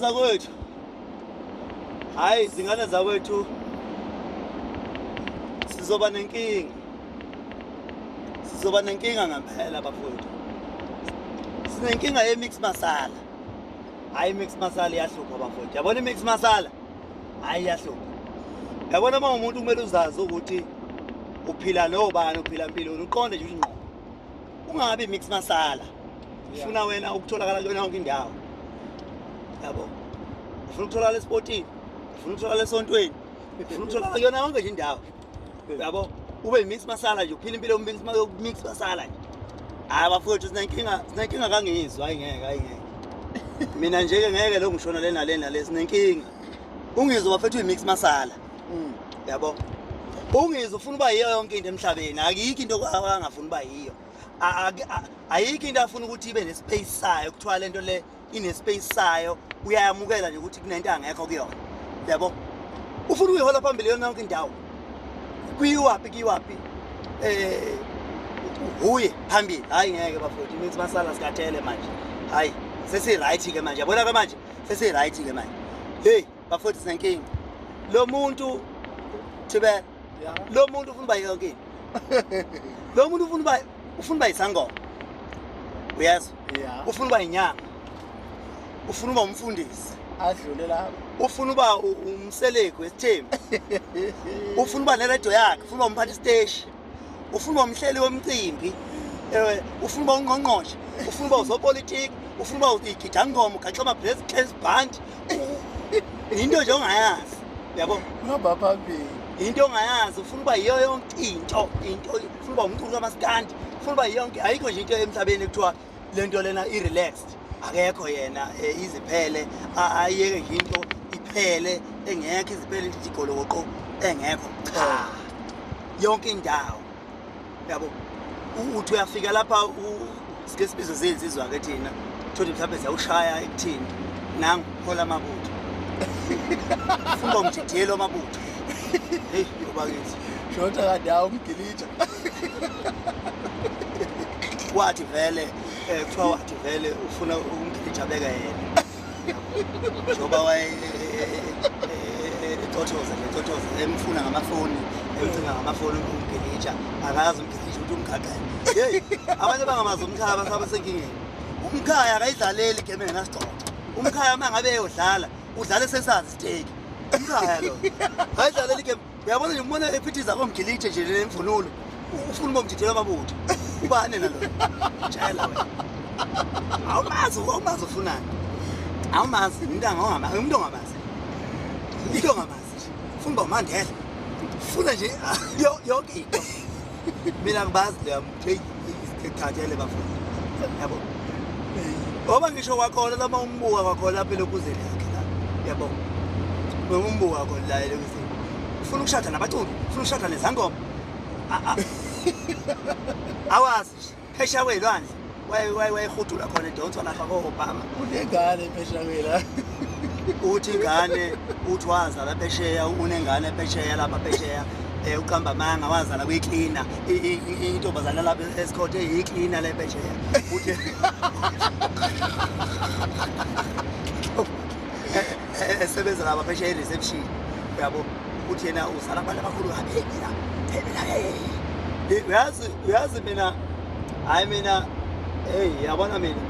Zakwethu hayi izingane zakwethu sizoba nenkinga ngempela bafowethu. Sinenkinga yeMix masala. Hayi iMix masala iyahlupha bafowethu. Yabona iMix masala? Hayi iyahlupha. Yabona uma umuntu kumele uzazi ukuthi uphila nobani, uphila impilo uqonde nje ingqondo. Ungabi iMix masala. Ufuna wena ukutholakala kuyona yonke indawo. Yabo. Ufuna ukutholakala esportini, ufuna ukutholakala esontweni, ufuna ukutholakala kuyona yonke nje indawo. Yabo. Ube iMix masala nje uphila impilo yoMix masala nje. Hayi bafowethu sinenkinga kangizwe, hayi ngeke. Mina nje ke ngeke lo ngishona lena sinenkinga. Ungizwe bafethu iMix masala. Yabo. Ungizwe ufuna uba yiyo yonke into emhlabeni, akikho into angafuna uba yiyo. Ayikho into afuna ukuthi ibe nespace sayo, kuthiwa lento le ine-space sayo, uyayamukela nje ukuthi kunento angekho kuyona. Yabo. Ufuna uyihola phambili yona yonke indawo. Kuyiwaphi uye phambili. Hayi ngeke bafowethu iMix masala sikathele manje. Hayi sesi-right ke manje. Yabona ke manje sesi-right ke manje. Hey bafowethu sinenkinga. Lo muntu thibe lo muntu ufuna uba yonke. Lo muntu ufuna uba isangoma. Uyazi? Yeah. Ufuna uba inyanga. Ufuna uba umfundisi. Adlule lapho. Ufuna uba umseleki wesithembu. Ufuna uba neredio yakhe, ufuna uba umphathi stage. Ufuna uba umhleli womcimbi. Ufuna uba ungqongqoshe, ufuna uba uzopolitiki, ufuna uba igidangoma, ugaxa ama-brass band. Into nje ongayazi. Yabo. Ngaba phambili. Into ongayazi, ufuna uba yiyo yonke into, ufuna uba umculi kamaskandi, ufuna uba yonke, ayikho nje into emhlabeni ekuthiwa lento lena i-relaxed. Akekho yena iziphele, ayeke nje into iphele, engekho iziphele into igoloqo engekho. Cha. Yonke indawo. Yabo. Uthi uyafika lapha sike sibizo zezizwa ke thina. Thothi mhlawumbe siyawushaya ekuthini. Nangu hola amabutho. Ufuna umthithelo amabutho. Hey, ngoba kithi. Shota kadawo umgilitsha. Wathi vele kuthiwa wathi vele ufuna umgilitsha beka yena. Njoba waye tothoza emfuna ngamafoni, emthenga ngamafoni umgilitsha, akazi umgilitsha ukuthi umkhakha. Hey, abanye bangamazi umkhaya basaba senkingeni. Umkhaya akayidlaleli igame engasixoxa. Umkhaya mangabe eyodlala, udlala sesazi stake. Umkhaya lo. Ayidlaleli igame. Uyabona nje umbona ephithiza komgilitsha nje nemvunulo. Ufuna bomthithela amabutho. Ubani nalo? Tshela wena. Awumazi ufunani? Awumazi umuntu ongamazi. Into ongamazi. Ufuna uba uMandela. Ufuna nje yonke into. Mina ngibazi le mthethathele bafuna. Yabo. Ngoba ngisho kwakhona lama umbuka kwakhona lapha elokuzeli yakhe la. Yabo. Umbuka khona la elokuzeli. Ufuna ukushada nabaculi, ufuna ukushada nezangoma. Awazi phesha kwelwandle wayehudula khona edonso lapha ko-Obama. Unengane phesha kwela. Uthi ingane uthi wazala phesheya, unengane phesheya lapha phesheya. Uqamba manga wazala kwiklina intombazana lapha esikhote iklina le phesheya. Uthi esebenza lapha phesheya reception. Yabo uthi yena uzala abantu abakhulu kabi mina. Uyazi mina, hayi mina, hey yabona mina,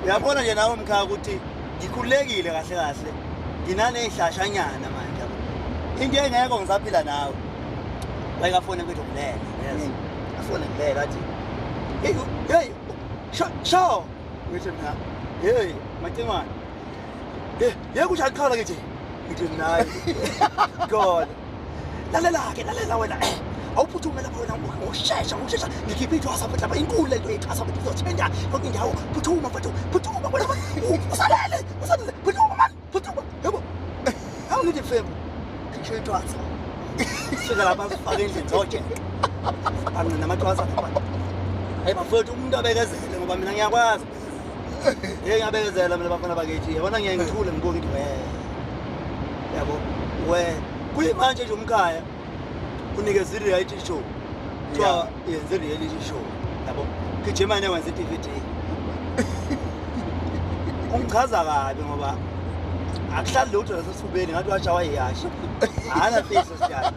uyabona nje nawe mkhaya ukuthi ngikhululekile kahle, nginaney'hlashanyana manje. Into engekho ngisaphila nawe, wayekafone kwethu kulela, yes, afone kulela athi, hey, sho, ngithi mina, hey, Macemane, yeke ushaqhala ngithi naye, God, lalela wena, awuphuthume lapha wena ngokushesha ngikhiphe ithwasa lapha inkulu lento ethwasa ukuthi izothenda yonke indawo. Phuthuma wena usalele phuthuma man phuthuma. Yabo awulithi mfembu ngisho ithwasa sika lapha sifake endlini zonke bangena amathwasa lapha. Hayi bafowethu umuntu abekezele ngoba mina ngiyakwazi ngiyabekezela mina bafana bakithi. Yabona ngiyeke ngithule ngibuke ukuthi yabo kuyimanje nje umkhaya unikeza i-reality show. Kuthiwa yenze i-reality show. Yabo. Gijimane wenza i-DVD. Ungichaza kabi ngoba akuhlali lutho lasesifubeni ngathi washawa iyashi hana fihlo siyana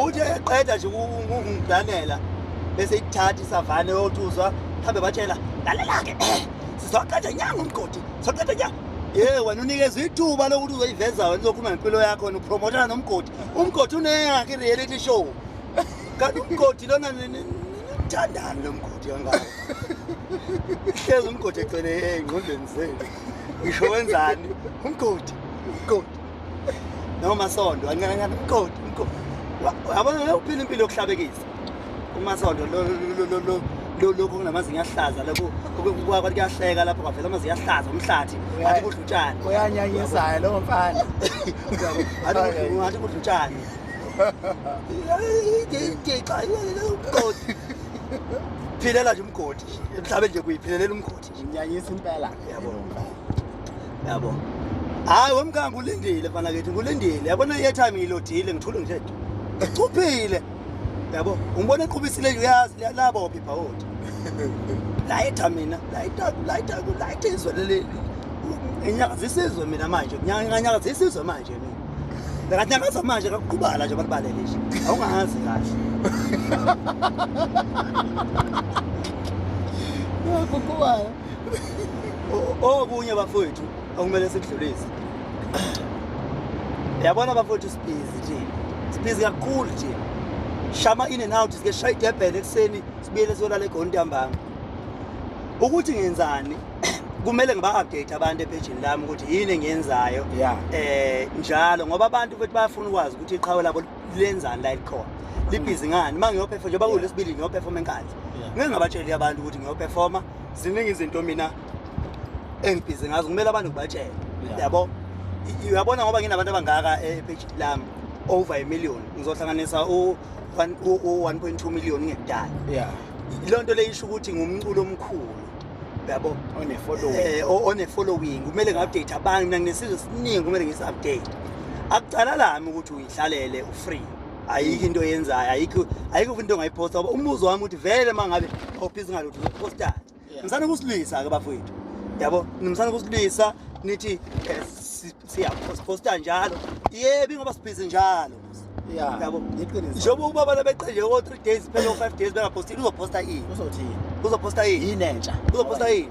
uthi eqeda nje ukungiblanela bese ithatha isavane yotuzwa hambe batshela lalela-ke sizoqeda nyanga umgodi sizoqeda nyanga wena unikezwe ithuba lokuthi uzoyiveza wena uzokhuluma ngempilo yakho wena upromotana nomgodi umgodi uneyakhe i-reality show kanti umgodi lona nimthandani lo mgodi kangako hlezi umgodi egcwele ey'ngqondweni zenu ngisho wenzani umgodi nomasondo ancancancane umgodi yabona uphila impilo yokuhlabekisa umasondo lokhu kunamazinga ahlaza lokhu kwathi kuyahleka lapho kwavela amazinga ahlaza umhlathi athi kudla utshani uyanyanyisayo lo mfana athi kudla utshani philela nje umgodi emhlabeni nje kuyiphilelela umgodi nyanyisa impela yabo hayi wemkhanga ulindile mfana kethu ngulindile yabona i-airtime ngilodile ngithule nje ngichuphile yabo ungibona eqhubisile nje uyazi liyalabophi ibhawodi layitha mina layitha izwe leli nginyakazisa izwe mina manje ngiyanyakazisa izwe manje mina ngathi nyakaza manje kakuqhubala nje abantu balele nje awungazi kahle kuqhubala okunye bafowethu okumele sikudlulise yabona bafowethu sibizi kakhulu nje shama in and out sike shaya idebhele ekuseni sibuyele siyolala eGoli ntambama ukuthi ngenzani kumele ngiba-update abantu epejini lami ukuthi yini engiyenzayo njalo ngoba abantu futhi bayafuna ukwazi ukuthi iqhawe labo lenzani la likhona libhizi ngani uma ngiyophefoma njengoba kulesibili ngiyophefoma enkandla ngeke ngabatsheli abantu ukuthi ngiyophefoma ziningi izinto mina engibhizi ngazo kumele abantu ngibatshele yabo uyabona ngoba nginabantu abangaka epejini lami over 1 million ngizohlanganisa 1.2 million ngekudala lonto le isho ukuthi ngumculo omkhulu yabo one following kumele ngi-update abantu mina nginesizwe siningi kumele ngisi-update akucala lami ukuthi uyihlalele ufree ayikho into oyenzayo ayikho into ongayiposta ngoba umbuzo wami ukuthi vele uma ngabe awubhizi ngalutho uzopostani ngisana ukusilwisa-ke bafowethu yabo nimsana ukusilwisa nithi siyaposta njalo yebo ingoba sibhizi njalo yabo njengoba ubaba labeqe nje ko-3 days phela o-5 days bengapostile uzoposta ini uzoposta ini yini entsha uzoposta yini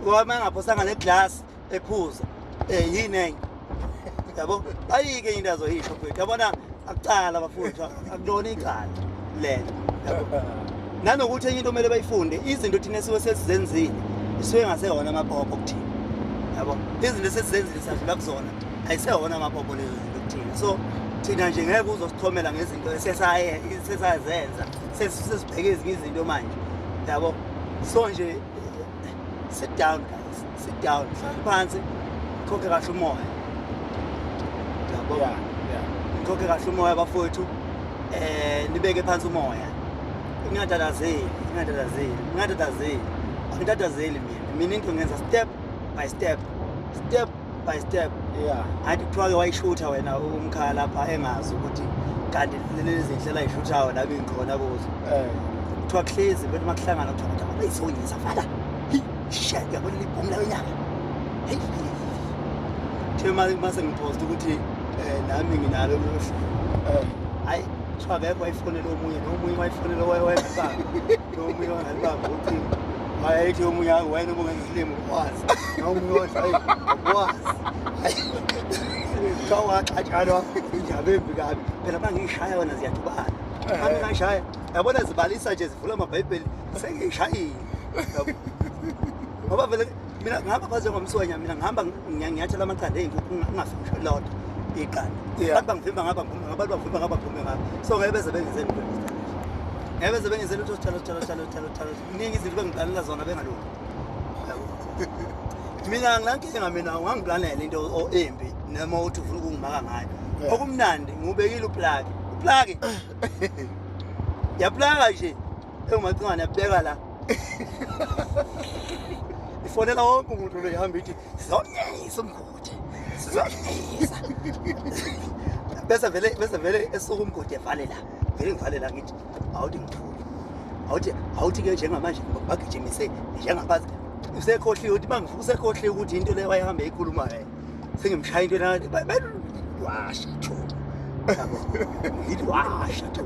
uma engapostanga neglass ephuza yini enye yabo ayike into azoyisho mfethu yabona akucala bafowethu akulona icala lelo yabo nanokuthi enye into kumele bayifunde izinto thina siwe sesizenzile isuke ngaseyona amaphopho kuthina yabo izinto sesizenzile sadlula kuzona ayiseyona amaphopho lezo zinto kuthina so thina nje ngeke uzosithomela ngezinto esesazenza sesibheke ezinye izinto manje yabo so nje sit down guys sit down hlala phansi khokhe kahle umoya yabo khokhe kahle umoya bafowethu nibeke phansi umoya ngingatatazeli mina into ngenza step by step athi kuthiwa-ke wayishutha wena umkhala lapha engazi ukuthi kanti lezi ndlela ayishuthayo la bengikhona kuzo kuthiwa kuhlezi bethu uma kuhlangana kuthiwa bayisonyisa fala shit yabona libhomu layo nyaka the mase ngiphosta ukuthi nami nginalo luhlu hayi kuthiwa akekho wayifonela omunye nomunye wayifonela wayebamba nomunye wangalibamba ukuthi hayithi omunye wena ubungenzilimi ukwazi nomunye wathi akwazi kawaxatshana indaba embi kabi phela uma ngiyishaya wena ziyathubana uma ngingashaya yabona zibalisa nje zivula amabhayibheli sengiyishayile ngoba vele mina ngihamba phansi ngomswenya mina ngihamba ngiyathela amaqanda ey'nkukhu ngingafiki lodwa iqanda abantu bangivimba abantu bangivimba ngaba so ngeke beze bengizeni ngeke beze bengizeni ukuthi thalo kuningi izinto bengiqalela zona bengalungi mina ngilankinga mina ungangiplanela into embi noma uthi ufuna ukungimaka ngayo okumnandi ngubekile uplagi yaplaga nje engumacingwane yabeka la ifonela wonke umuntu lo ihamba ithi sizonyisa umgodi sizonyisa bese vele esuka umgodi evale la vele ngivale la ngithi awuthi ngithule awuthi-ke njengamanje bagijimise njengaphansi usekhohliwe ukuthi usekhohliwe ukuthi into leyo wayehambe eyikhuluma yena sengimshaya into nathi washa tho yabo yithi washa tho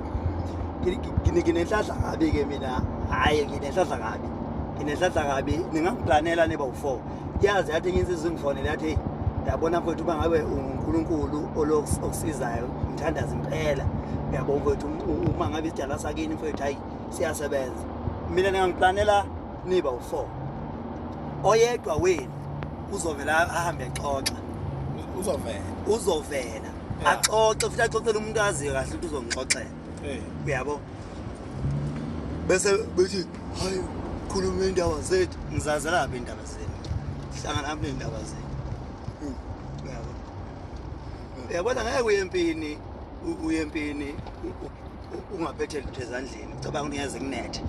nginenhlanhla kabi ke mina hayi nginenhlanhla kabi ningangiplanela neba u4 yazi yathi nginsizwe ngifonele yathi yabona mfowethu uma ngabe uNkulunkulu okusizayo ngithandaza impela uyabona mfowethu uma ngabe isidala sakini mfowethu hayi siyasebenza mina ningangiplanela niba u4 oyedwa wenu uzovela ahambe exoxa uzovela axoxe futhi axoxele umuntu aziyo kahle ukuthi uzongixoxela uyabo bese bethi hayi khuluma indaba zethu ngizazela lapha indaba zenu hlangana lapha indaba zenu uyabo uyabona ngeke uyempini ungaphethe lutho ezandleni ucabanga ukuthi ngeze kunethe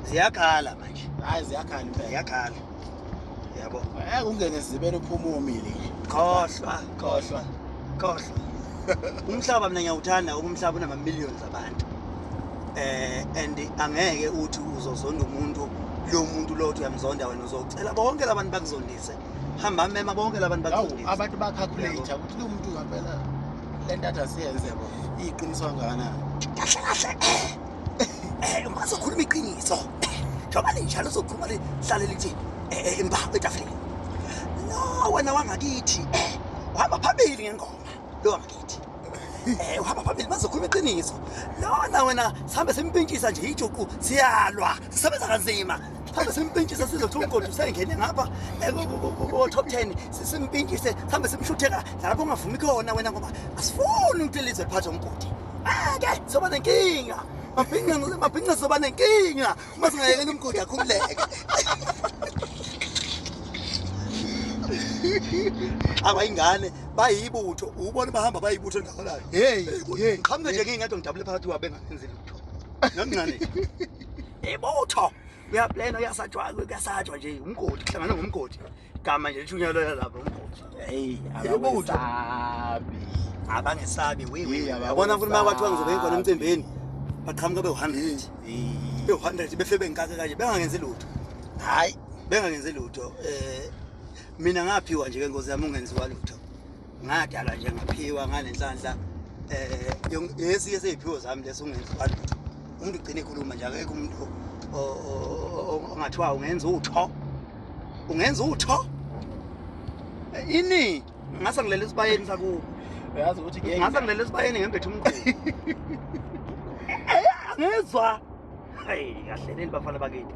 ziyakhala manje hayi ziyakhala impela ziyakhala yabo ungene sizibele uphuma umile khohlwa umhlaba mina ngiyawuthanda umhlaba unama millions abantu and angeke uthi uzozonda umuntu lo muntu lo uthi uyamzonda wena uzocela bonke labantu bakuzondise hamba mema bonke labantu bakuzondise abantu bacalculate ukuthi lo muntu ngempela lento asiyenze bo iqiniso kangakanani ungazokhuluma iqiniso njoba linjalo uzokhuluma lihlale lithi imbaho etafuleni no wena wangakithi uhamba phambili ngengoma lo wangakithi uhamba phambili bazokhuluma iqiniso lona wena sihambe simpintshisa nje ijuku siyalwa sisebenza kanzima sihambe simpintshisa sizothi umgodi usengene ngapha top 10 simpintshise sihambe simshuthela lapho ungavumi khona wena ngoba asifuni ukuthi lizwe liphathe umgodi ake soba nenkinga mabhinqa soba nenkinga uma singayekela umgodi akhululeke abayingane bayibutho ubona bahamba bayibutho ndakholana qhamuke nje ngingedwa ngidabule phakathi kwabe bengenzi lutho noncane ibutho uyaplana uyasatshwa nje umgodi kuhlangana ngomgodi igama nje lithunyelwa lapha umgodi abangesabi yabona futhi makathiwa ngizobe ngikona emcimbini baqhamuka be100 befe bengikake kanje bengangenzi lutho hayi bengangenzi lutho mina ngaphiwa nje ke Nkosi yami ungenziwa lutho ngadala nje ngaphiwa ngalenhlanhla yesiye seyiphiwo zami leso ungenziwa lutho umuntu ugcine ekhuluma nje akekho umuntu ongathiwa ungenza utho ini ngase ngilele isibayeni sakubo uyazi ukuthi ngase ngilele isibayeni ngembethe umqhubi angezwa hayi kahle nini bafana bakithi